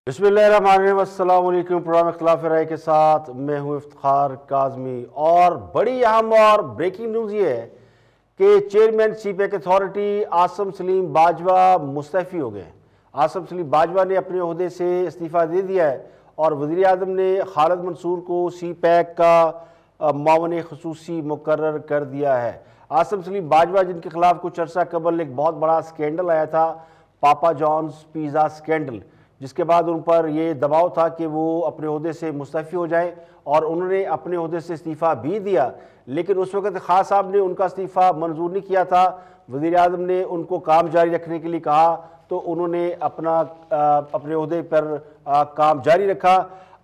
बिस्मिल्लाहिर्रहमानिर्रहीम। अस्सलाम वालेकुम। प्रोग्राम इख्तिलाफ राय के साथ मैं हूँ इफ्तिखार काज़मी। और बड़ी अहम और ब्रेकिंग न्यूज़ ये है कि chairman CPEC authority Asim Salim Bajwa Mustafi हो गए। आसिम सलीम बाजवा ने अपने ओहदे से इस्तीफ़ा दे दिया है और वज़ीर आज़म ने खालिद मंसूर को सीपैक का मावन ख़ुसूसी मुकर्रर कर दिया है। आसिम सलीम बाजवा जिनके खिलाफ कुछ अर्सा कबल एक बहुत बड़ा स्कैंडल आया था, पापा जॉन्स पिज़्ज़ा स्कैंडल, जिसके बाद उन पर यह दबाव था कि वो अपने ओहदे से मुस्तफ़ी हो जाएं और उन्होंने अपने ओहदे से इस्तीफ़ा भी दिया। लेकिन उस वक्त खान साहब ने उनका इस्तीफ़ा मंजूर नहीं किया था। वज़ीर आज़म ने उनको काम जारी रखने के लिए कहा तो उन्होंने अपने ओहदे पर काम जारी रखा।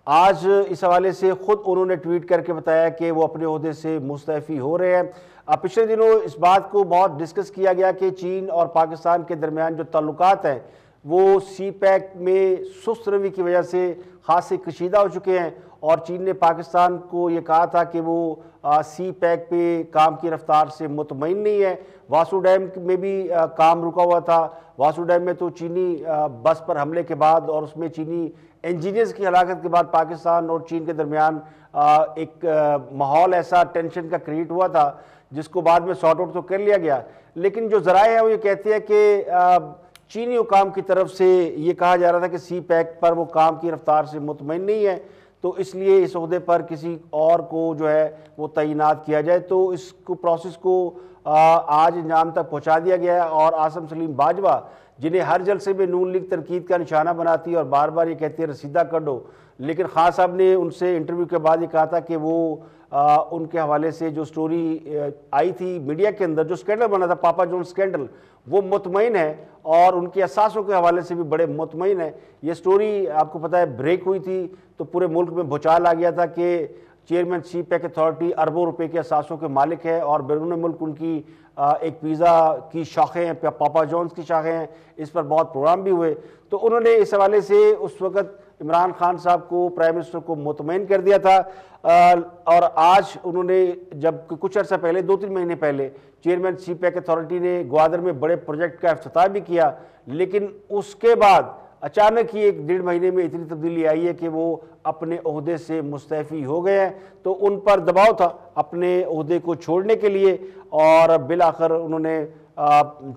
आज इस हवाले से ख़ुद उन्होंने ट्वीट करके बताया कि वो अपने ओहदे से मुस्तफ़ी हो रहे हैं। पिछले दिनों इस बात को बहुत डिस्कस किया गया कि चीन और पाकिस्तान के दरमियान जो ताल्लुकात हैं वो सीपैक में सुस्त रवि की वजह से खासे कशीदा हो चुके हैं और चीन ने पाकिस्तान को ये कहा था कि वो सीपैक पे काम की रफ्तार से मुतमईन नहीं है। वासू डैम में भी काम रुका हुआ था। वासू डैम में तो चीनी बस पर हमले के बाद और उसमें चीनी इंजीनियर्स की हलाकत के बाद पाकिस्तान और चीन के दरमियान एक माहौल ऐसा टेंशन का क्रिएट हुआ था जिसको बाद में सॉर्ट आउट तो कर लिया गया। लेकिन जो ज़राए हैं वो ये कहते हैं कि चीनी हुकाम की तरफ से ये कहा जा रहा था कि सीपैक पर वो काम की रफ्तार से मुतमईन नहीं है, तो इसलिए इस ओहदे पर किसी और को जो है वो तैनात किया जाए। तो इसको प्रोसेस को आज अंजाम तक पहुंचा दिया गया है और आसिम सलीम बाजवा जिन्हें हर जलसे में नून लीग तनकीद का निशाना बनाती है और बार बार ये कहती है रसीदा कर दो, लेकिन खान साहब ने उनसे इंटरव्यू के बाद ये कहा था कि वो उनके हवाले से जो स्टोरी आई थी मीडिया के अंदर, जो स्कैंडल बना था पापा जॉन्स स्कैंडल, वो मुतमईन है और उनके असासों के हवाले से भी बड़े मुतमईन है। ये स्टोरी आपको पता है ब्रेक हुई थी तो पूरे मुल्क में भूचाल आ गया था कि चेयरमैन सीपैक अथॉरिटी अरबों रुपए के असासों के मालिक है और बैरून मुल्क उनकी एक पिज़्ज़ा की शाखें हैं, पापा जॉन्स की शाखें हैं। इस पर बहुत प्रोग्राम भी हुए। तो उन्होंने इस हवाले से उस वक़्त इमरान खान साहब को, प्राइम मिनिस्टर को मुतमईन कर दिया था और आज उन्होंने जब कुछ अर्सा पहले 2-3 महीने पहले चेयरमैन सीपैक अथॉरिटी ने ग्वादर में बड़े प्रोजेक्ट का इफ्तिताह भी किया, लेकिन उसके बाद अचानक ही 1-1.5 महीने में इतनी तब्दीली आई है कि वो अपने ओहदे से मुस्तफ़ी हो गए हैं। तो उन पर दबाव था अपने ओहदे को छोड़ने के लिए और बिल आखिर उन्होंने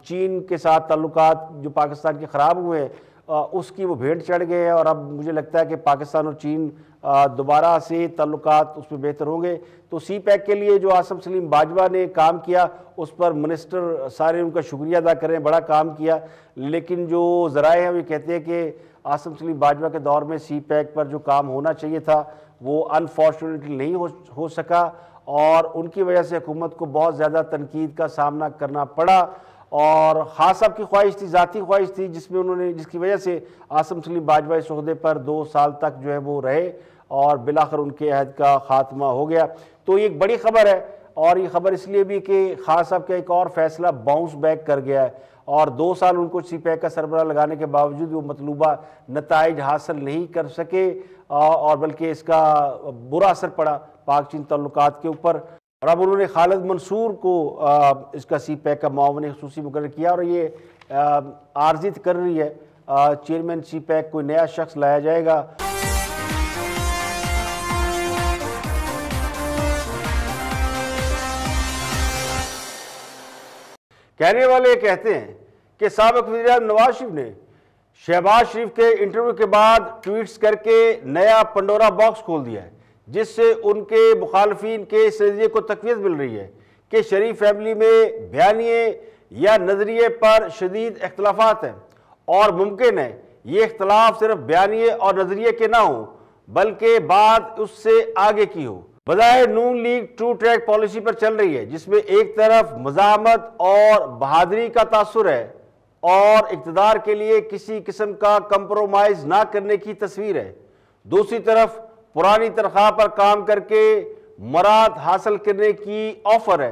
चीन के साथ ताल्लुकात जो पाकिस्तान के ख़राब हुए हैं उसकी वो भेंट चढ़ गए हैं और अब मुझे लगता है कि पाकिस्तान और चीन दोबारा से ताल्लुकात उसमें बेहतर होंगे। तो सीपैक के लिए जो आसिम सलीम बाजवा ने काम किया उस पर मिनिस्टर सारे उनका शुक्रिया अदा करें, बड़ा काम किया। लेकिन जो ज़राए हैं वो कहते हैं कि आसिम सलीम बाजवा के दौर में सीपैक पर जो काम होना चाहिए था वो अनफॉर्चुनेटली नहीं हो सका और उनकी वजह से हुकूमत को बहुत ज़्यादा तनकीद का सामना करना पड़ा। और खान साहब की ख्वाहिश थी, ज़ाती ख्वाहिश थी, जिसकी वजह से आसिम सलीम बाजवा इस ओहदे पर 2 साल तक जो है वो रहे और बिलाखिर उनके अहद का खात्मा हो गया। तो ये एक बड़ी खबर है और ये खबर इसलिए भी कि खान साहब का एक और फैसला बाउंस बैक कर गया है और 2 साल उनको सीपैक का सरबराह लगाने के बावजूद वो मतलूबा नताइज हासिल नहीं कर सके और बल्कि इसका बुरा असर पड़ा पाक चीन ताल्लुकात के ऊपर। और अब उन्होंने खालिद मंसूर को इसका सीपैक का मावन ख़ुसूसी मुकर्रर किया और ये आर्जित कर रही है चेयरमैन सीपैक कोई नया शख्स लाया जाएगा। कहने वाले कहते हैं कि साबिक़ वज़ीर आज़म नवाज शरीफ ने शहबाज शरीफ के इंटरव्यू के बाद ट्वीट्स करके नया पंडोरा बॉक्स खोल दिया है जिससे उनके मुखालफिन के इस नज़रिए को तक़वीत मिल रही है कि शरीफ फैमिली में बयानिए या नज़रिए पर शदीद इख्तलाफात हैं और मुमकिन है ये इख्तलाफ सिर्फ बयानिए और नज़रिए के ना हो बल्कि बात उससे आगे की हो। बज़ाहिर नून लीग टू ट्रैक पॉलिसी पर चल रही है जिसमें एक तरफ मज़ाहमत और बहादुरी का तासुर है और इक़्तिदार के लिए किसी किस्म का कंप्रोमाइज़ ना करने की तस्वीर है, दूसरी तरफ पुरानी तनख्वाह पर काम करके मुराद हासिल करने की ऑफर है।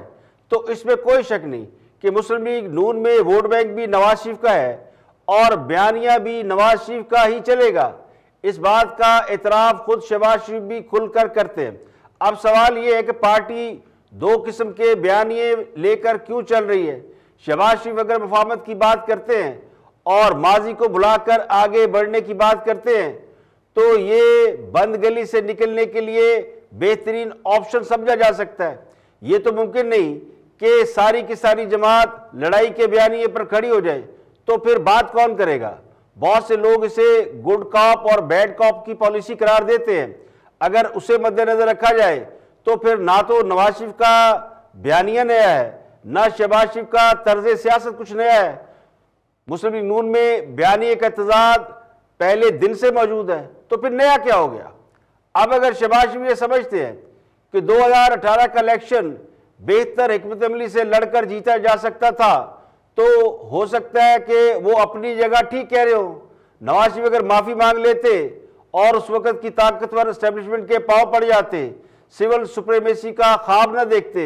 तो इसमें कोई शक नहीं कि मुस्लिम लीग नून में वोट बैंक भी नवाज शरीफ का है और बयानिया भी नवाज शरीफ का ही चलेगा। इस बात का एतराफ़ खुद शहबाज शरीफ भी खुलकर करते हैं। अब सवाल ये है कि पार्टी 2 किस्म के बयानिए लेकर क्यों चल रही है। शहबाज शरीफ अगर मुफाहमत की बात करते हैं और माजी को भुलाकर आगे बढ़ने की बात करते हैं तो ये बंद गली से निकलने के लिए बेहतरीन ऑप्शन समझा जा सकता है। ये तो मुमकिन नहीं कि सारी की सारी जमात लड़ाई के बयानिए पर खड़ी हो जाए, तो फिर बात कौन करेगा। बहुत से लोग इसे गुड कॉप और बैड कॉप की पॉलिसी करार देते हैं। अगर उसे मद्देनजर रखा जाए तो फिर ना तो नवाज शरीफ का बयानिया नया है, ना शहबाज शरीफ का तर्ज सियासत कुछ नया है। मुस्लिम लीग नून में बयानिए का तजाद पहले दिन से मौजूद है, तो फिर नया क्या हो गया। अब अगर शहबाज शरीफ ये समझते हैं कि 2018 का इलेक्शन बेहतर हिकमत अमली से लड़कर जीता जा सकता था, तो हो सकता है कि वो अपनी जगह ठीक कह रहे हो। नवाज शरीफ अगर माफी मांग लेते और उस वक्त की ताकतवर एस्टेब्लिशमेंट के पांव पड़ जाते, सिविल सुप्रीमेसी का ख्वाब न देखते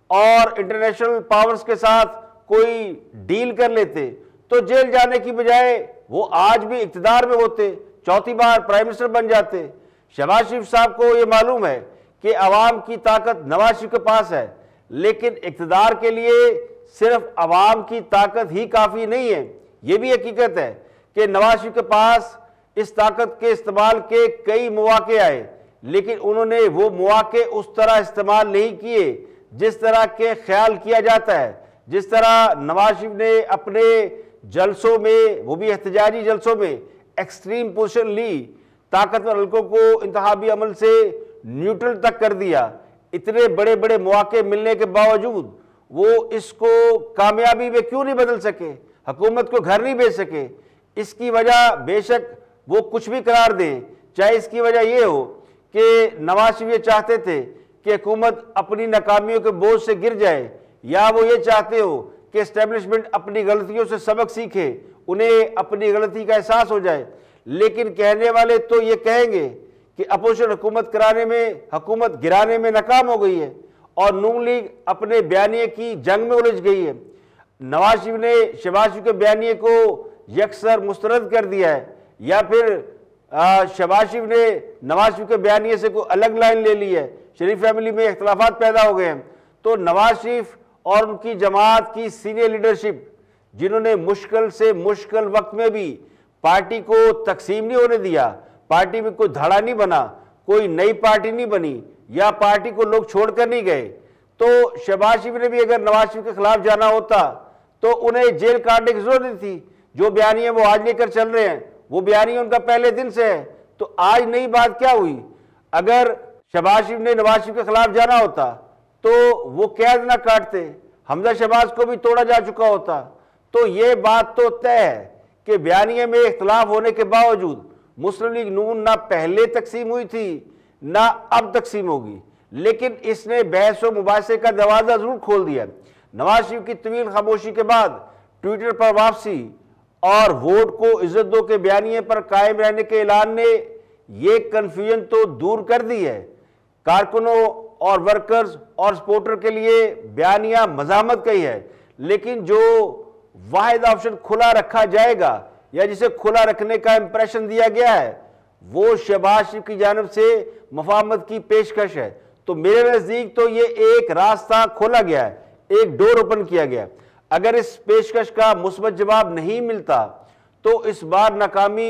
और इंटरनेशनल पावर्स के साथ कोई डील कर लेते, तो जेल जाने की बजाय वो आज भी इक्तदार में होते, चौथी बार प्राइम मिनिस्टर बन जाते। शहबाज शरीफ साहब को ये मालूम है कि अवाम की ताकत नवाज शरीफ के पास है, लेकिन इक्तदार के लिए सिर्फ अवाम की ताकत ही काफी नहीं है। यह भी हकीकत है कि नवाज शरीफ के पास इस ताकत के इस्तेमाल के कई मौके आए, लेकिन उन्होंने वो मौके उस तरह इस्तेमाल नहीं किए जिस तरह के ख्याल किया जाता है। जिस तरह नवाज शरीफ ने अपने जलसों में, वो भी एहतजाजी जलसों में, एक्सट्रीम पोजीशन ली, ताकतवर हल्कों को इंतखाबी अमल से न्यूट्रल तक कर दिया। इतने बड़े बड़े मौके मिलने के बावजूद वो इसको कामयाबी में क्यों नहीं बदल सके, हुकूमत को घर नहीं भेज सके। इसकी वजह बेशक वो कुछ भी करार दें, चाहे इसकी वजह ये हो कि नवाज शरीफ ये चाहते थे कि हुकूमत अपनी नाकामियों के बोझ से गिर जाए, या वो ये चाहते हो कि एस्टेब्लिशमेंट अपनी गलतियों से सबक सीखे, उन्हें अपनी गलती का एहसास हो जाए। लेकिन कहने वाले तो ये कहेंगे कि अपोजिशन हुकूमत कराने में, हुकूमत गिराने में नाकाम हो गई है और नून लीग अपने बयानिए की जंग में उलझ गई है। नवाज शरीफ ने शहबाज शरीफ के बयानिए को यकसर मुस्तरद कर दिया है, या फिर शहबाज शरीफ ने नवाज शरीफ के बयानिए से कोई अलग लाइन ले ली है। शरीफ फैमिली में इख्तलाफात पैदा हो गए हैं। तो नवाज शरीफ और उनकी जमात की सीनियर लीडरशिप, जिन्होंने मुश्किल से मुश्किल वक्त में भी पार्टी को तकसीम नहीं होने दिया, पार्टी में कोई धड़ा नहीं बना, कोई नई पार्टी नहीं बनी, या पार्टी को लोग छोड़कर नहीं गए, तो शहबाज शरीफ ने भी अगर नवाज शरीफ के खिलाफ जाना होता तो उन्हें जेल काटने की जरूरत नहीं थी। जो बयानिए वो आज लेकर चल रहे हैं, वो बयानिए उनका पहले दिन से है, तो आज नई बात क्या हुई। अगर शहबाज शरीफ ने नवाज शरीफ के खिलाफ जाना होता तो वो कैद ना काटते, हमजा शहबाज को भी तोड़ा जा चुका होता। तो ये बात तो तय है कि बयानिए में इख्तलाफ होने के बावजूद मुस्लिम लीग नून ना पहले तकसीम हुई थी ना अब तकसीम होगी, लेकिन इसने बहस व मुबाहसे का दरवाजा जरूर खोल दिया। नवाज शरीफ की तवील खामोशी के बाद ट्विटर पर वापसी और वोट को इज्जत दो के बयानिए पर कायम रहने के ऐलान ने ये कन्फ्यूजन तो दूर कर दी है। कारकुनों और वर्कर्स और सपोर्टर के लिए बयानिया मज़ामत कही है, लेकिन जो वाहिद ऑप्शन खुला रखा जाएगा या जिसे खुला रखने का इंप्रेशन दिया गया है, वो शहबाज शरीफ की जानिब से मुफाहमत की पेशकश है। तो मेरे नज़दीक तो ये एक रास्ता खोला गया है, एक डोर ओपन किया गया। अगर इस पेशकश का मुस्बत जवाब नहीं मिलता तो इस बार नाकामी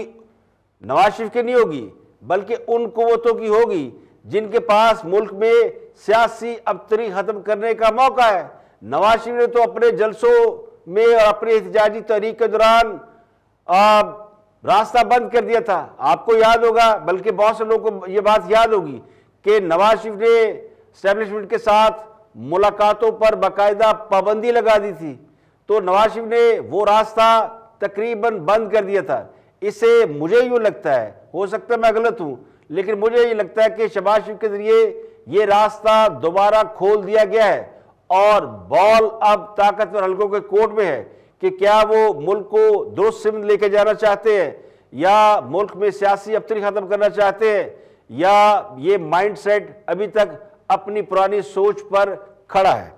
नवाज शरीफ की नहीं होगी, बल्कि उन कुव्वतों की होगी जिनके पास मुल्क में सियासी अबतरी खत्म करने का मौका है। नवाज शरीफ ने तो अपने जलसों में और अपनी एहतजाजी तहरीक के दौरान रास्ता बंद कर दिया था। आपको याद होगा, बल्कि बहुत से लोगों को यह बात याद होगी कि नवाज शरीफ ने एस्टेब्लिशमेंट के साथ मुलाकातों पर बाकायदा पाबंदी लगा दी थी, तो नवाज शरीफ ने वो रास्ता तकरीबन बंद कर दिया था। इसे मुझे यूँ लगता है, हो सकता है मैं गलत हूँ, लेकिन मुझे ये लगता है कि शहबाज शरीफ के जरिए ये रास्ता दोबारा खोल दिया गया है और बॉल अब ताकतवर हल्कों के कोर्ट में है कि क्या वो मुल्क को दुरुस्त सिमत लेके जाना चाहते हैं, या मुल्क में सियासी अबतरी खत्म करना चाहते हैं, या ये माइंडसेट अभी तक अपनी पुरानी सोच पर खड़ा है।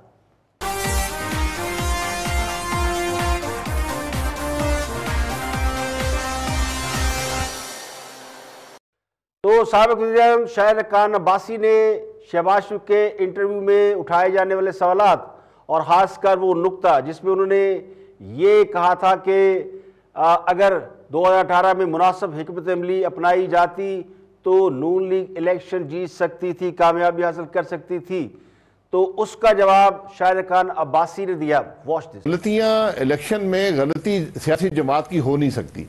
तो साबिक वज़ीर-ए-आज़म शाहिद खान अब्बासी ने शहबाज शरीफ के इंटरव्यू में उठाए जाने वाले सवालात और खासकर वो नुक्ता जिसमें उन्होंने ये कहा था कि अगर 2018 में मुनासिब हिकमत अमली अपनाई जाती तो नून लीग इलेक्शन जीत सकती थी, कामयाबी हासिल कर सकती थी, तो उसका जवाब शाहिद खान अब्बासी ने दिया। Watch this. गलतियां इलेक्शन में गलती सियासी जमात की हो नहीं सकती।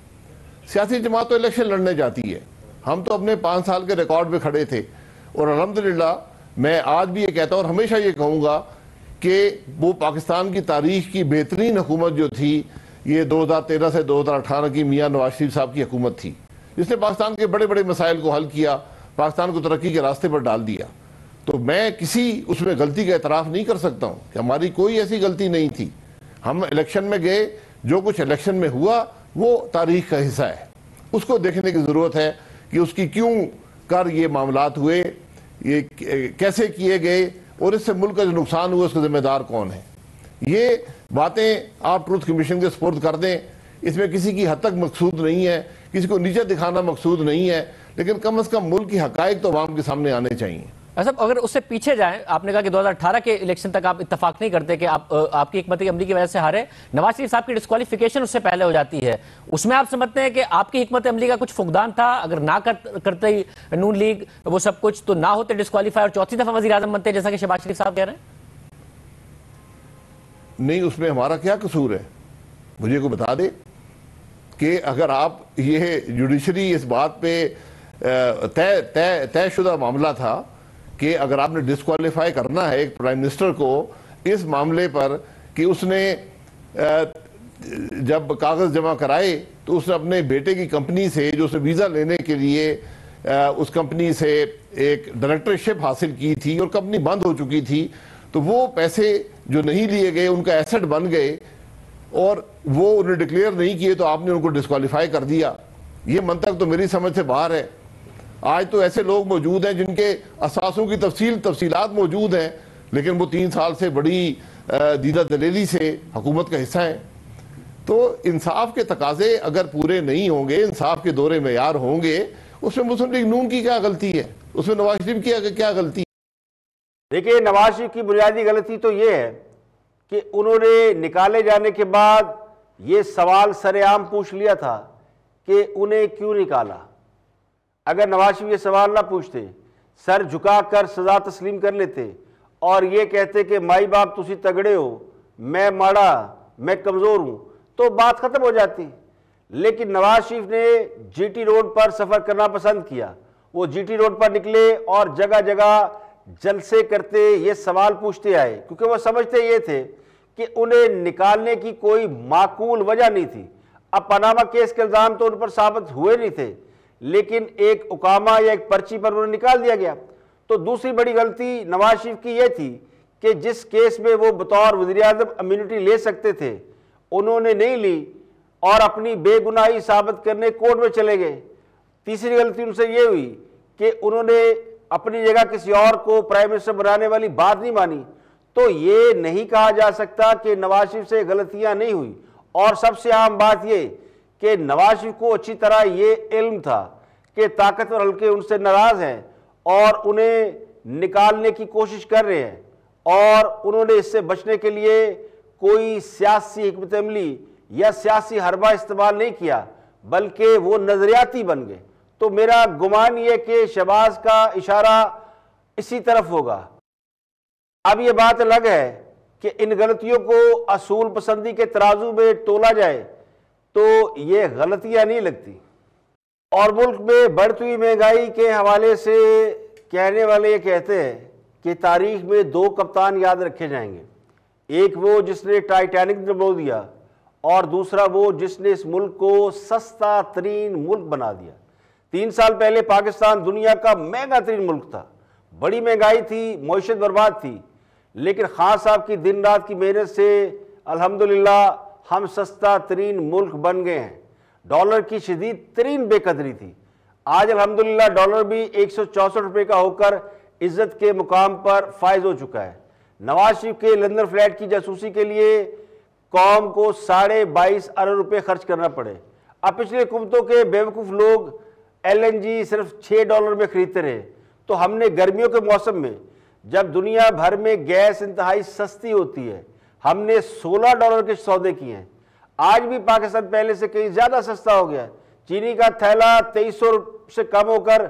सियासी जमात तो इलेक्शन लड़ने जाती है। हम तो अपने 5 साल के रिकॉर्ड पे खड़े थे और अल्हम्दुलिल्लाह मैं आज भी ये कहता हूँ और हमेशा ये कहूँगा कि वो पाकिस्तान की तारीख की बेहतरीन हुकूमत जो थी ये 2013 से 2018 की मियाँ नवाज शरीफ साहब की हुकूमत थी, जिसने पाकिस्तान के बड़े बड़े मसाइल को हल किया, पाकिस्तान को तरक्की के रास्ते पर डाल दिया। तो मैं किसी उसमें गलती का एतराफ़ नहीं कर सकता हूँ कि हमारी कोई ऐसी गलती नहीं थी। हम इलेक्शन में गए, जो कुछ इलेक्शन में हुआ वो तारीख का हिस्सा है, उसको देखने की ज़रूरत है कि उसकी क्यों कर ये मामलात हुए, ये कैसे किए गए और इससे मुल्क का जो नुकसान हुआ उसका जिम्मेदार कौन है। ये बातें आप ट्रूथ कमीशन के सुपुर्द कर दें, इसमें किसी की हद तक मकसूद नहीं है, किसी को नीचे दिखाना मकसूद नहीं है, लेकिन कम से कम मुल्क की हकायक तो आवाम के सामने आने चाहिए। सब अगर उससे पीछे जाएं, आपने कहा कि 2018 के इलेक्शन तक आप इत्तेफाक नहीं करते कि आपकी हिकमत अमली की वजह से हारे, नवाज शरीफ साहब की डिस्क्वालिफिकेशन उससे पहले हो जाती है, उसमें आप समझते हैं कि आपकी हिकमत अमली का कुछ फुकदान था? अगर ना करते ही नून लीग वो सब कुछ, तो ना होते डिस्क्वालीफाई और चौथी दफा वजीर आजम बनते जैसा कि शहबाज शरीफ साहब कह रहे हैं? नहीं, उसमें हमारा क्या कसूर है? मुझे को बता दे कि अगर आप ये जुडिशरी इस बात पे तयशुदा मामला था कि अगर आपने डिस्क्वालीफाई करना है एक प्राइम मिनिस्टर को इस मामले पर कि उसने जब कागज जमा कराए तो उसने अपने बेटे की कंपनी से, जो उसे वीजा लेने के लिए उस कंपनी से एक डायरेक्टरशिप हासिल की थी और कंपनी बंद हो चुकी थी, तो वो पैसे जो नहीं लिए गए उनका एसेट बन गए और वो उन्हें डिक्लेयर नहीं किए तो आपने उनको डिस्क्वालीफाई कर दिया। ये मंतक तो मेरी समझ से बाहर है। आज तो ऐसे लोग मौजूद हैं जिनके असासों की तफसीलात मौजूद हैं, लेकिन वो 3 साल से बड़ी दीदा दलेली से हुकूमत का हिस्सा है। तो इंसाफ के तकाजे अगर पूरे नहीं होंगे, इंसाफ के दौरे मेयार होंगे, उसमें मुस्लिम लीग नून की क्या गलती है, उसमें नवाज शरीफ की क्या गलती है? देखिए, नवाज शरीफ की बुनियादी गलती तो ये है कि उन्होंने निकाले जाने के बाद ये सवाल सरेआम पूछ लिया था कि उन्हें क्यों निकाला। अगर नवाज शरीफ ये सवाल ना पूछते, सर झुकाकर सजा तस्लीम कर लेते और ये कहते कि माई बाप तुसी तगड़े हो, मैं माड़ा, मैं कमज़ोर हूँ, तो बात ख़त्म हो जाती। लेकिन नवाज शरीफ ने जीटी रोड पर सफ़र करना पसंद किया। वो जीटी रोड पर निकले और जगह जगह जलसे करते ये सवाल पूछते आए, क्योंकि वो समझते ये थे कि उन्हें निकालने की कोई माकूल वजह नहीं थी। अब पनामा केस के इल्ज़ाम तो उन पर साबित हुए नहीं थे, लेकिन एक उकामा या एक पर्ची पर उन्हें निकाल दिया गया। तो दूसरी बड़ी गलती नवाज शरीफ की यह थी कि जिस केस में वो बतौर वज़ीर-ए-आज़म इम्यूनिटी ले सकते थे उन्होंने नहीं ली और अपनी बेगुनाही साबित करने कोर्ट में चले गए। तीसरी गलती उनसे ये हुई कि उन्होंने अपनी जगह किसी और को प्राइम मिनिस्टर बनाने वाली बात नहीं मानी। तो ये नहीं कहा जा सकता कि नवाज शरीफ से गलतियां नहीं हुई। और सबसे अहम बात ये कि नवाज शरीफ को अच्छी तरह ये इल्म था कि ताकतवर हल्के उनसे नाराज हैं और उन्हें निकालने की कोशिश कर रहे हैं, और उन्होंने इससे बचने के लिए कोई सियासी हिकमत अमली या सियासी हरबा इस्तेमाल नहीं किया, बल्कि वो नजरियाती बन गए। तो मेरा गुमान ये कि शहबाज का इशारा इसी तरफ होगा। अब ये बात अलग है कि इन गलतियों को असूल पसंदी के तराजू में तोला जाए तो ये गलतियां नहीं लगती। और मुल्क में बढ़ती हुई महंगाई के हवाले से कहने वाले ये कहते हैं कि तारीख में 2 कप्तान याद रखे जाएंगे, एक वो जिसने टाइटैनिक डुबो दिया और दूसरा वो जिसने इस मुल्क को सस्ता तरीन मुल्क बना दिया। 3 साल पहले पाकिस्तान दुनिया का महंगा तरीन मुल्क था, बड़ी महंगाई थी, मईशत बर्बाद थी, लेकिन खान साहब की दिन रात की मेहनत से अल्हम्दुलिल्लाह हम सस्ता तरीन मुल्क बन गए हैं। डॉलर की शदीद तरीन बेकदरी थी, आज अल्हम्दुलिल्लाह डॉलर भी 164 रुपये का होकर इज्जत के मुकाम पर फायज हो चुका है। नवाज शरीफ के लंदन फ्लैट की जासूसी के लिए कौम को 22.5 अरब रुपये खर्च करना पड़े। अब पिछले हुकूमतों के बेवकूफ़ लोग LNG सिर्फ $6 में खरीदते रहे, तो हमने गर्मियों के मौसम में जब दुनिया भर में गैस इंतहाई सस्ती होती है, हमने $16 के सौदे किए हैं। आज भी पाकिस्तान पहले से कहीं ज्यादा सस्ता हो गया है। चीनी का थैला 2300 से कम होकर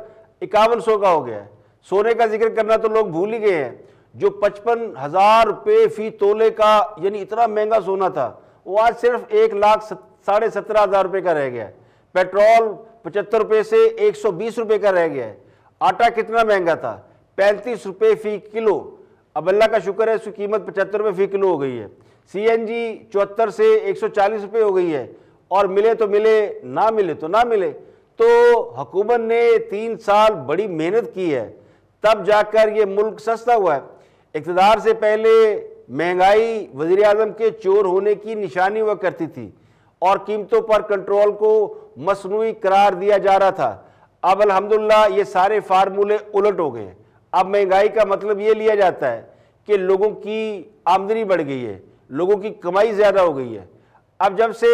5100 का हो गया है। सोने का जिक्र करना तो लोग भूल ही गए हैं। जो 55,000 रुपये फी तोले का यानी इतना महंगा सोना था, वो आज सिर्फ 1,17,500 रुपये का रह गया है। पेट्रोल 75 रुपये से 120 रुपये का रह गया है। आटा कितना महंगा था, 35 रुपये फी किलो। अब अल्लाह का शुक्र है उसकी कीमत 75 रुपये फी किलो हो गई है। CNG 74 से 140 रुपये हो गई है। और मिले तो मिले, ना मिले तो ना मिले। तो हुकूमत ने 3 साल बड़ी मेहनत की है, तब जाकर ये मुल्क सस्ता हुआ है। इक़्तिदार से पहले महंगाई वज़ीर आज़म के चोर होने की निशानी हुआ करती थी और कीमतों पर कंट्रोल को मसनूई करार दिया जा रहा था। अब अल्हम्दुलिल्लाह ये सारे फार्मूले उलट हो गए। अब महंगाई का मतलब ये लिया जाता है कि लोगों की आमदनी बढ़ गई है, लोगों की कमाई ज़्यादा हो गई है। अब जब से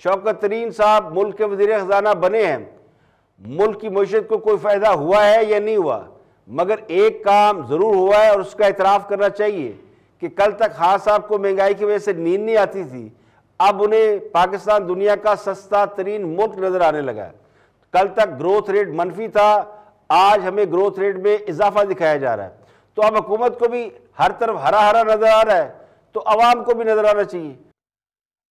शौकत तरीन साहब मुल्क के वज़ीर ख़ज़ाना बने हैं, मुल्क की मईशत को कोई फ़ायदा हुआ है या नहीं हुआ, मगर एक काम ज़रूर हुआ है और उसका एतराफ़ करना चाहिए कि कल तक खान साहब को महंगाई की वजह से नींद नहीं आती थी, अब उन्हें पाकिस्तान दुनिया का सस्ता तरीन मुल्क नज़र आने लगा है। कल तक ग्रोथ रेट मनफी था, आज हमें ग्रोथ रेट में इजाफा दिखाया जा रहा है। तो अब हुकूमत को भी हर तरफ हरा हरा नज़र आ रहा है, तो अवाम को भी नज़र आना चाहिए।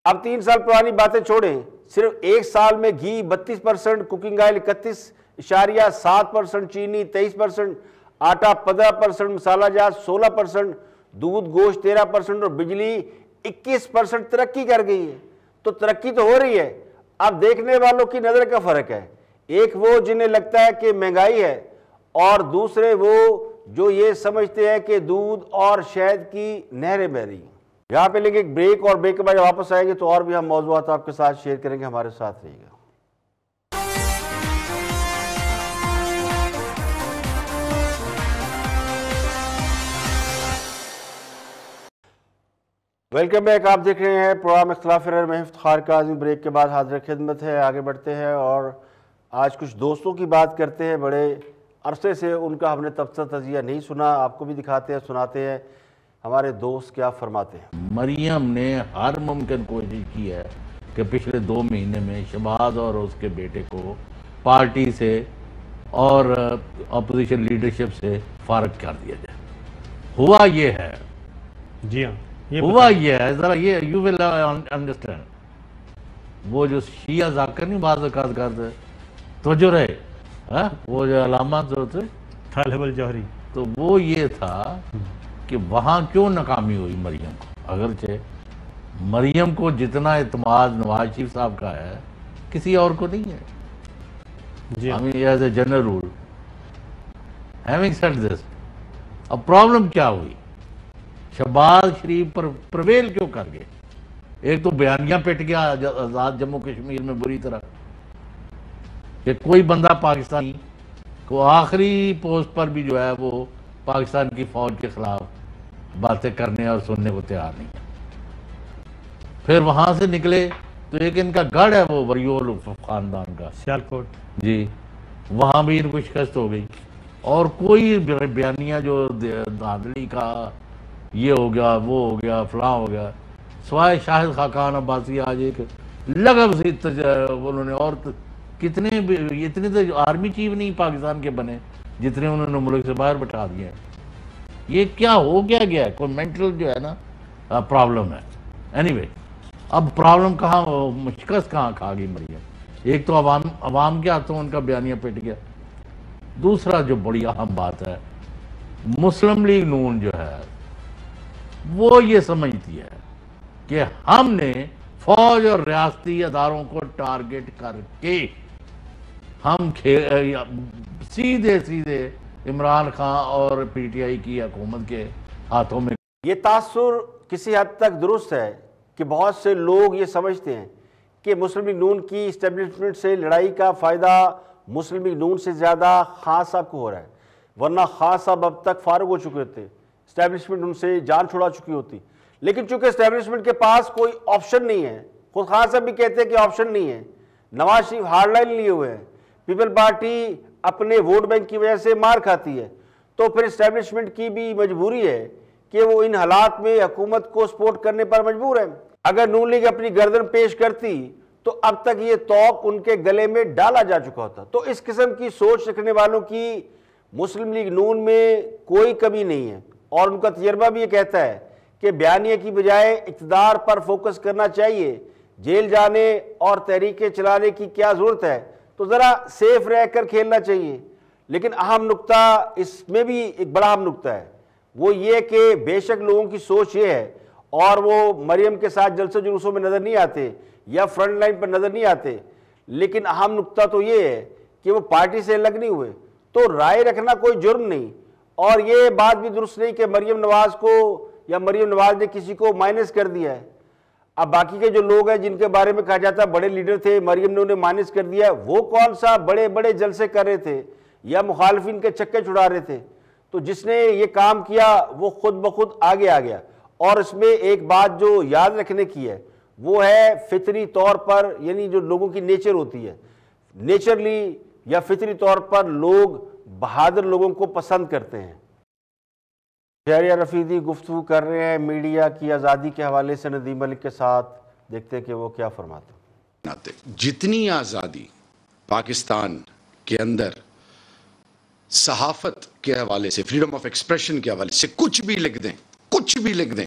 अब 3 साल पुरानी बातें छोड़ें, सिर्फ एक साल में घी 32%, कुकिंग ऑयल 31.7%, चीनी 23%, आटा 15%, मसाला जात 16%, दूध गोश्त 13% और बिजली 21% तरक्की कर गई है। तो तरक्की तो हो रही है। अब देखने वालों की नज़र का फ़र्क है, एक वो जिन्हें लगता है कि महंगाई है और दूसरे वो जो ये समझते हैं कि दूध और शहद की नहरें बह रही हैं। यहाँ पे लेंगे एक ब्रेक और ब्रेक के बाद वापस आएंगे तो और भी हम मौज़ूआत आपके साथ शेयर करेंगे। हमारे साथ रहिएगा। Welcome back. आप देख रहे हैं प्रोग्राम इख्तिलाफ राय में इफ्तिखार काज़मी। ब्रेक के बाद हाजिर खिदमत है। आगे बढ़ते हैं और आज कुछ दोस्तों की बात करते हैं। बड़े अरसे से उनका हमने तबसरा तजिया नहीं सुना, आपको भी दिखाते हैं, सुनाते हैं हमारे दोस्त क्या फरमाते हैं। मरियम ने हर मुमकिन कोशिश की है कि पिछले 2 महीने में शहबाज और उसके बेटे को पार्टी से और अपोजिशन लीडरशिप से फारग कर दिया जाए। हुआ ये है, जी हाँ, हुआ ये है, ज़रा ये यू विल अंडरस्टैंड। वो जो शिया जाकर नहीं बात करते तो जो रहे वो जो अलामत होते तालिबुल जौहरी, तो वो ये था कि वहाँ क्यों नाकामी हुई मरियम को। अगरचे मरियम को जितना एतमाद नवाज शरीफ साहब का है किसी और को नहीं है। जी I mean as a general rule. Having said this, अब प्रॉब्लम क्या हुई, शहबाज शरीफ पर प्रवेल क्यों कर गए। एक तो बयानिया पिट गया आज़ाद जम्मू कश्मीर में बुरी तरह कि कोई बंदा पाकिस्तानी को आखिरी पोस्ट पर भी जो है वो पाकिस्तान की फौज के खिलाफ बातें करने और सुनने को तैयार नहीं है। फिर वहां से निकले तो एक इनका गढ़ है वो वरियोल खानदान का सियालकोट जी, वहां भी इनको शिकस्त हो गई। और कोई बयानिया जो धांधली का ये हो गया वो हो गया फलां हो गया, सवाए शाहिद खाकान अब्बासी आज एक लगभ से उन्होंने और कितने इतने तो आर्मी चीफ नहीं पाकिस्तान के बने जितने उन्होंने मुल्क से बाहर बैठा दिए हैं। ये क्या हो गया है, कोई मेंटल जो है ना प्रॉब्लम है। एनीवे, अब प्रॉब्लम कहाँ, शिकस्त कहाँ खा गई मरियम। एक तो अवाम के हाथों उनका बयानिया पिट गया। दूसरा जो बड़ी अहम बात है, मुस्लिम लीग नून जो है वो ये समझती है कि हमने फौज और रियासती अदारों को टारगेट करके हम सीधे सीधे इमरान खान और पीटीआई की हुकूमत के हाथों में। ये तासुर किसी हद तक दुरुस्त है कि बहुत से लोग ये समझते हैं कि मुस्लिम लीग नून की इस्टेब्लिशमेंट से लड़ाई का फ़ायदा मुस्लिम लीग नून से ज़्यादा खान साहब को हो रहा है, वरना खान साहब अब तक फारुग हो चुके थे, इस्टेब्लिशमेंट उनसे जान छुड़ा चुकी होती। लेकिन चूंकि इस्टेब्लिशमेंट के पास कोई ऑप्शन नहीं है, खुद खान साहब भी कहते हैं कि ऑप्शन नहीं है, नवाज शरीफ हार्डलाइन लिए हुए हैं, पीपल पार्टी अपने वोट बैंक की वजह से मार खाती है, तो फिर इस्टेब्लिशमेंट की भी मजबूरी है कि वो इन हालात में हुकूमत को सपोर्ट करने पर मजबूर है। अगर नून लीग अपनी गर्दन पेश करती तो अब तक ये तौक उनके गले में डाला जा चुका होता। तो इस किस्म की सोच रखने वालों की मुस्लिम लीग नून में कोई कमी नहीं है, और उनका तजर्बा भी ये कहता है कि बयानिया की बजाय इक़्तिदार पर फोकस करना चाहिए। जेल जाने और तहरीकें चलाने की क्या ज़रूरत है, तो ज़रा सेफ रह कर खेलना चाहिए। लेकिन अहम नुक्ता, इसमें भी एक बड़ा अहम नुक्ता है, वो ये कि बेशक लोगों की सोच ये है और वो मरियम के साथ जलसे जुलूसों में नज़र नहीं आते या फ्रंट लाइन पर नज़र नहीं आते, लेकिन अहम नुक्ता तो ये है कि वो पार्टी से अलग नहीं हुए। तो राय रखना कोई जुर्म नहीं, और ये बात भी दुरुस्त नहीं कि मरियम नवाज को या मरियम नवाज ने किसी को माइनस कर दिया है। अब बाकी के जो लोग हैं जिनके बारे में कहा जाता है बड़े लीडर थे, मरियम ने उन्हें माइनस कर दिया है, वो कौन सा बड़े बड़े जलसे कर रहे थे या मुखालफिन के चक्के छुड़ा रहे थे? तो जिसने ये काम किया वो खुद ब खुद आगे आ गया। और इसमें एक बात जो याद रखने की है वो है फितरी तौर पर, यानी जो लोगों की नेचर होती है, नेचरली या फितरी तौर पर लोग बहादुर लोगों को पसंद करते हैं। शहरियार रफीदी गुफ्तगू कर रहे हैं मीडिया की आज़ादी के हवाले से नदीम मलिक के साथ, देखते हैं कि वो क्या फरमाते हैं। जितनी आज़ादी पाकिस्तान के अंदर सहाफत के हवाले से, फ्रीडम ऑफ एक्सप्रेशन के हवाले से कुछ भी लिख दें, कुछ भी लिख दें,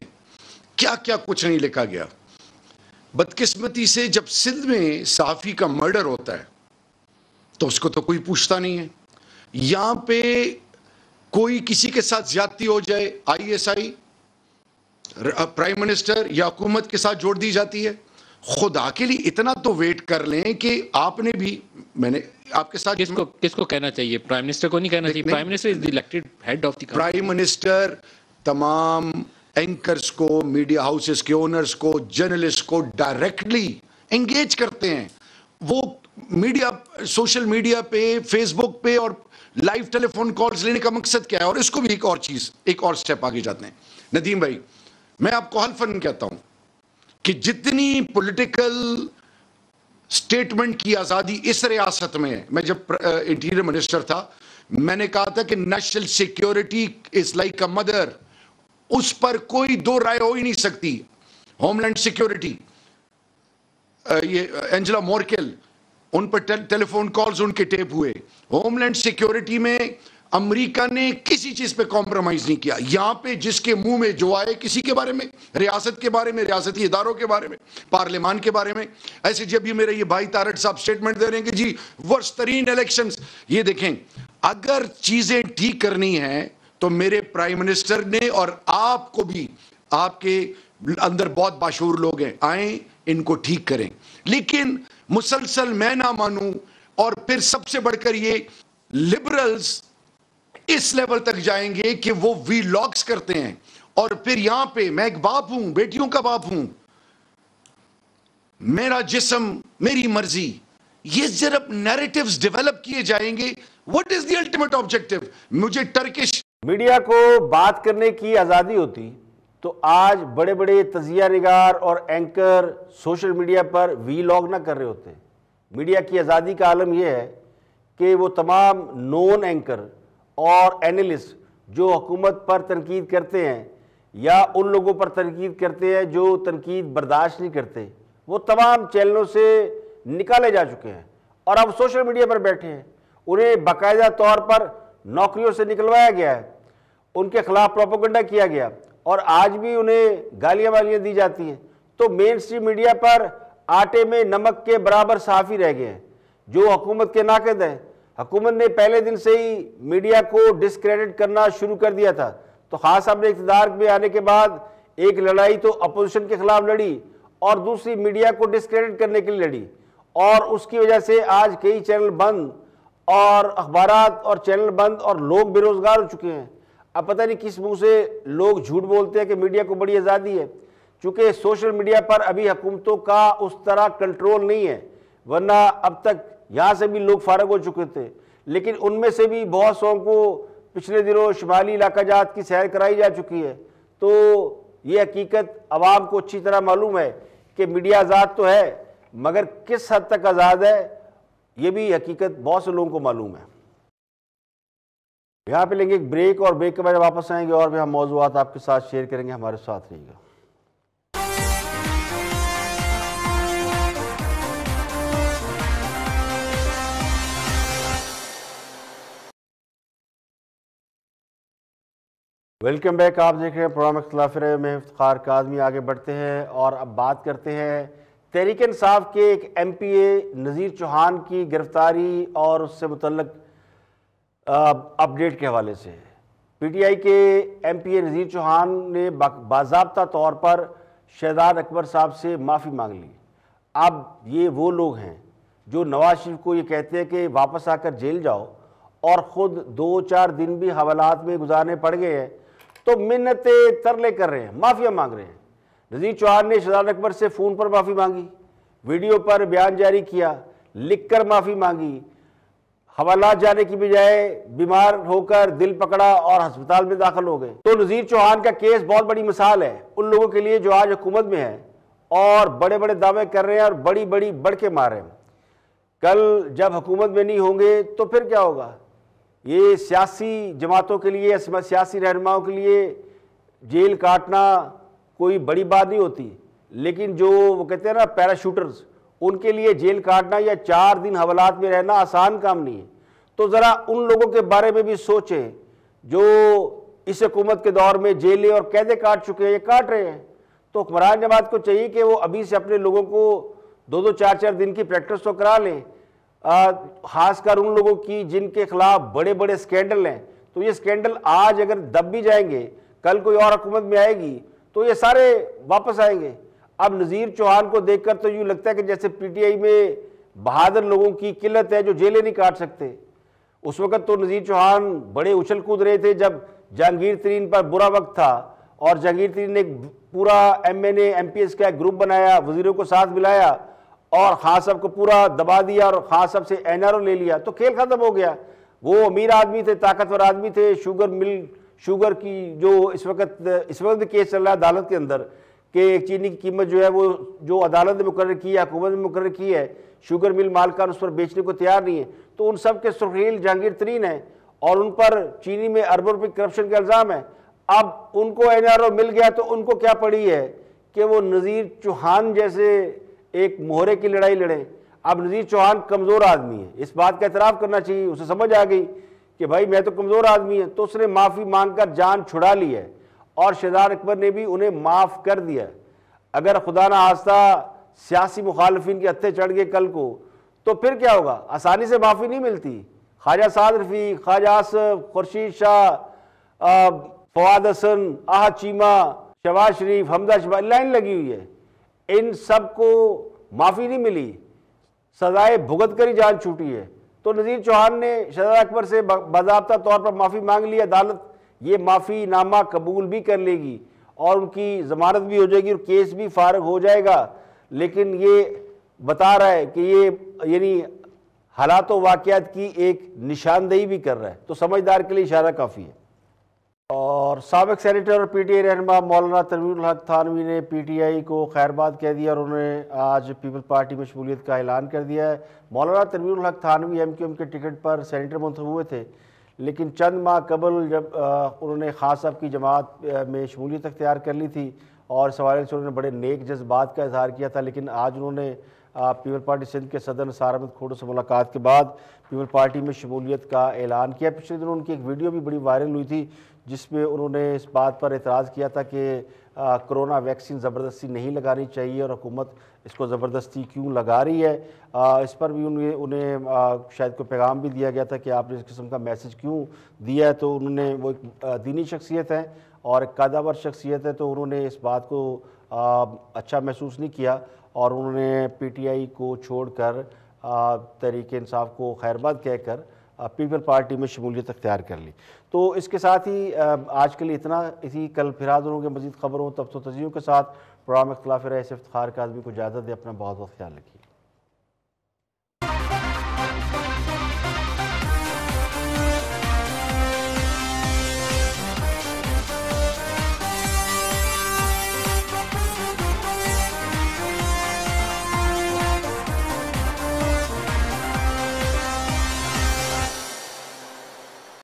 क्या क्या कुछ नहीं लिखा गया। बदकिस्मती से जब सिंध में सहाफ़ी का मर्डर होता है तो उसको तो कोई पूछता नहीं है। यहां पे कोई किसी के साथ ज्यादती हो जाए, ISI प्राइम मिनिस्टर या हुकूमत के साथ जोड़ दी जाती है। खुदा के लिए इतना तो वेट कर लें कि आपने भी, मैंने आपके साथ किसको कहना चाहिए? प्राइम मिनिस्टर को नहीं कहना चाहिए? Prime minister is the elected head of the country. Prime minister तमाम एंकर्स को, मीडिया हाउसेस के ओनर्स को, जर्नलिस्ट को डायरेक्टली एंगेज करते हैं। वो मीडिया, सोशल मीडिया पे, फेसबुक पे और लाइव टेलीफोन कॉल्स लेने का मकसद क्या है? और इसको भी एक और चीज, एक और स्टेप आगे जाते हैं। नदीम भाई, मैं आपको हल्फन कहता हूं कि जितनी पॉलिटिकल स्टेटमेंट की आजादी इस रियासत में है, मैं जब इंटीरियर मिनिस्टर था मैंने कहा था कि national security is like a mother, उस पर कोई दो राय हो ही नहीं सकती। होमलैंड सिक्योरिटी, ये एंजेला मर्केल, उन पर टेलीफोन कॉल्स उनके टेप हुए। होमलैंड सिक्योरिटी में अमेरिका ने किसी चीज पे कॉम्प्रोमाइज नहीं किया। यहां पे जिसके मुंह में जो आए, किसी के बारे में, रियासत के बारे में, रियासती इदारों के बारे में, पार्लियामान के बारे में, ऐसे जब भी मेरे ये भाई तारड़ साहब स्टेटमेंट दे रहे हैं कि जी वर्स्ट तरीन इलेक्शंस, ये देखें, अगर चीजें ठीक करनी है तो मेरे प्राइम मिनिस्टर ने और आपको भी, आपके अंदर बहुत बाशूर लोग हैं, आए इनको ठीक करें। लेकिन मुसलसल मैं ना मानूं, और फिर सबसे बढ़कर ये लिबरल्स इस लेवल तक जाएंगे कि वो वीलॉग्स करते हैं, और फिर यहां पे मैं एक बाप हूं, बेटियों का बाप हूं, मेरा जिस्म मेरी मर्जी, ये जरा नैरेटिव्स डेवलप किए जाएंगे। What is the ultimate objective? मुझे टर्किश मीडिया को बात करने की आज़ादी होती तो आज बड़े बड़े तजिया निगार और एंकर सोशल मीडिया पर वीलॉग ना कर रहे होते। मीडिया की आज़ादी का आलम यह है कि वो तमाम नॉन एंकर और एनालिस्ट जो हुकूमत पर तनकीद करते हैं या उन लोगों पर तनकीद करते हैं जो तनकीद बर्दाश्त नहीं करते, वो तमाम चैनलों से निकाले जा चुके हैं और अब सोशल मीडिया पर बैठे हैं। उन्हें बाकायदा तौर पर नौकरियों से निकलवाया गया है, उनके खिलाफ प्रोपेगेंडा किया गया और आज भी उन्हें गालियां वालियां दी जाती हैं। तो मेन स्ट्रीम मीडिया पर आटे में नमक के बराबर सहाफ़ी रह गए हैं जो हुकूमत के नाक़िद हैं। हुकूमत ने पहले दिन से ही मीडिया को डिस्क्रेडिट करना शुरू कर दिया था। तो खास साहब ने इक़्तिदार में आने के बाद एक लड़ाई तो अपोजिशन के खिलाफ लड़ी और दूसरी मीडिया को डिस्क्रेडिट करने के लिए लड़ी, और उसकी वजह से आज कई चैनल बंद और अखबारात और चैनल बंद और लोग बेरोजगार हो चुके हैं। अब पता नहीं किस मुंह से लोग झूठ बोलते हैं कि मीडिया को बड़ी आज़ादी है, चूँकि सोशल मीडिया पर अभी हुकूमतों का उस तरह कंट्रोल नहीं है, वरना अब तक यहाँ से भी लोग फारग हो चुके थे। लेकिन उनमें से भी बहुत सौ को पिछले दिनों शुमाली इलाका जात की सैर कराई जा चुकी है। तो ये हकीकत आवाम को अच्छी तरह मालूम है कि मीडिया आज़ाद तो है, मगर किस हद तक आज़ाद है ये भी हकीकत बहुत से लोगों को मालूम है। यहाँ पे लेंगे एक ब्रेक और ब्रेक के बाद वापस आएंगे और भी हम मौज़ूआत आपके साथ शेयर करेंगे। हमारे साथ रहिएगा। Welcome back. आप देख रहे हैं प्रोग्राम इख्तिलाफ राय में इफ्तिखार काज़मी। आगे बढ़ते हैं और अब बात करते हैं तहरीक इंसाफ के एक MPA नज़ीर चौहान की गिरफ्तारी और उससे मुतल्लिक अपडेट के हवाले से। PTI के MPA नज़ीर चौहान ने बाज़ाब्ता तौर पर शहजाद अकबर साहब से माफ़ी मांग ली। अब ये वो लोग हैं जो नवाज शरीफ को ये कहते हैं कि वापस आकर जेल जाओ और ख़ुद 2-4 दिन भी हवालात में गुजारने पड़ गए हैं तो मिन्नतें तरले कर रहे हैं, माफ़िया मांग रहे हैं। नज़ीर चौहान ने शहजाद अकबर से फ़ोन पर माफ़ी मांगी, वीडियो पर बयान जारी किया, लिख कर माफ़ी मांगी, हवालात जाने की बजाय बीमार होकर दिल पकड़ा और अस्पताल में दाखिल हो गए। तो नज़ीर चौहान का केस बहुत बड़ी मिसाल है उन लोगों के लिए जो आज हुकूमत में है और बड़े बड़े दावे कर रहे हैं और बड़ी बड़ी बढ़ के मार रहे हैं। कल जब हुकूमत में नहीं होंगे तो फिर क्या होगा? ये सियासी जमातों के लिए, सियासी रहनुमाओं के लिए जेल काटना कोई बड़ी बात नहीं होती, लेकिन जो वो कहते हैं ना पैराशूटर्स, उनके लिए जेल काटना या 4 दिन हवालात में रहना आसान काम नहीं है। तो ज़रा उन लोगों के बारे में भी सोचें जो इस हुकूमत के दौर में जेलें और कैदे काट चुके हैं, ये काट रहे हैं। तो हुक्मरान जमात को चाहिए कि वो अभी से अपने लोगों को 2-2, 4-4 दिन की प्रैक्टिस तो करा लें, खासकर उन लोगों की जिनके खिलाफ बड़े बड़े स्कैंडल हैं। तो ये स्कैंडल आज अगर दब भी जाएंगे, कल कोई और हुकूमत में आएगी तो ये सारे वापस आएंगे। अब नज़ीर चौहान को देखकर तो यूँ लगता है कि जैसे PTI में बहादुर लोगों की किल्लत है जो जेलें नहीं काट सकते। उस वक़्त तो नज़ीर चौहान बड़े उछल कूद रहे थे जब जहांगीर तरीन पर बुरा वक्त था और जहांगीर तरीन ने पूरा MNA MPS का ग्रुप बनाया, वजीरों को साथ मिलाया और खान साहब को पूरा दबा दिया और खान साहब से NRO ले लिया तो खेल ख़त्म हो गया। वो अमीर आदमी थे, ताकतवर आदमी थे। शुगर की जो इस वक्त भी केस चल रहा है अदालत के अंदर कि चीनी की कीमत जो है वो जो अदालत ने मुकर्रर की है, हुकूमत ने मुकर्रर की है, शुगर मिल मालकान उस पर बेचने को तैयार नहीं है। तो उन सब के सुर्खील जहांगीर तरीन है और उन पर चीनी में अरबों रुपये करप्शन का इल्ज़ाम है। अब उनको NRO मिल गया तो उनको क्या पड़ी है कि वो नज़ीर चौहान जैसे एक मोहरे की लड़ाई लड़े। अब नज़ीर चौहान कमज़ोर आदमी है, इस बात का एतराफ़ करना चाहिए। उसे समझ आ गई कि भाई मैं तो कमज़ोर आदमी है, तो उसने माफ़ी मांग कर जान छुड़ा ली है और शहजाद अकबर ने भी उन्हें माफ़ कर दिया। अगर खुदा न खास्ता सियासी मुखालफिन के हत्थे चढ़ गए कल को तो फिर क्या होगा? आसानी से माफ़ी नहीं मिलती। ख्वाजा साद रफ़ी, ख्वाजा आसफ, खुर्शीद शाह, फवाद हसन, आहद चीमा, शहबाज शरीफ, हमजा शहबाज, लाइन लगी हुई है। इन सब को माफ़ी नहीं मिली, सजाए भुगत कर ही जान छूटी है। तो नज़ीर चौहान ने शहजाद अकबर से बाज़ाब्ता तौर पर माफ़ी मांग ली। अदालत ये माफ़ी नामा कबूल भी कर लेगी और उनकी ज़मानत भी हो जाएगी और केस भी फारग हो जाएगा। लेकिन ये बता रहा है कि ये यानी हालात व वाक़यात की एक निशानदेही भी कर रहा है। तो समझदार के लिए इशारा काफ़ी है। और साबिक सेनेटर और PTI रहनुमा मौलाना तनवीरुल हक थानवी ने PTI को खैरबाद कह दिया और उन्होंने आज पीपल्स पार्टी में शमूलियत का ऐलान कर दिया है। मौलाना तनवीरुल हक थानवी MQM के टिकट पर सेनेटर मुंतखब हुए थे, लेकिन चंद माह कबल जब उन्होंने खान साहब की जमात में शमूलियत अख्तियार कर ली थी और इस हवाले से उन्होंने बड़े नेक जज्बात का इजहार किया था, लेकिन आज उन्होंने पीपल पार्टी सिंध के सदर निसार अहमद खोड़ो से मुलाकात के बाद पीपल पार्टी में शमूलियत का ऐलान किया। पिछले दिनों उनकी एक वीडियो भी बड़ी वायरल हुई थी जिसमें उन्होंने इस बात पर एतराज़ किया था कि कोरोना वैक्सीन ज़बरदस्ती नहीं लगानी चाहिए और हुकूमत इसको ज़बरदस्ती क्यों लगा रही है। इस पर भी उन्हें शायद कोई पैगाम भी दिया गया था कि आपने इस किस्म का मैसेज क्यों दिया है। तो उन्होंने वो एक दीनी शख्सियत है और एक कादावर शख्सियत है, तो उन्होंने इस बात को अच्छा महसूस नहीं किया और उन्होंने PTI को छोड़कर तहरीक इंसाफ को खैरबाद कहकर पीपल पार्टी में शमूलियत अख्तियार कर ली। तो इसके साथ ही आज के लिए इतना। इसी कल फिर हाज़िर होंगे मज़ीद खबरों तब तो तज़ियों के साथ। प्रोग्राम इख्तिलाफ राय से इफ्तिखार काज़मी को इजाज़त दे। अपना बहुत बहुत ख्याल रखिए।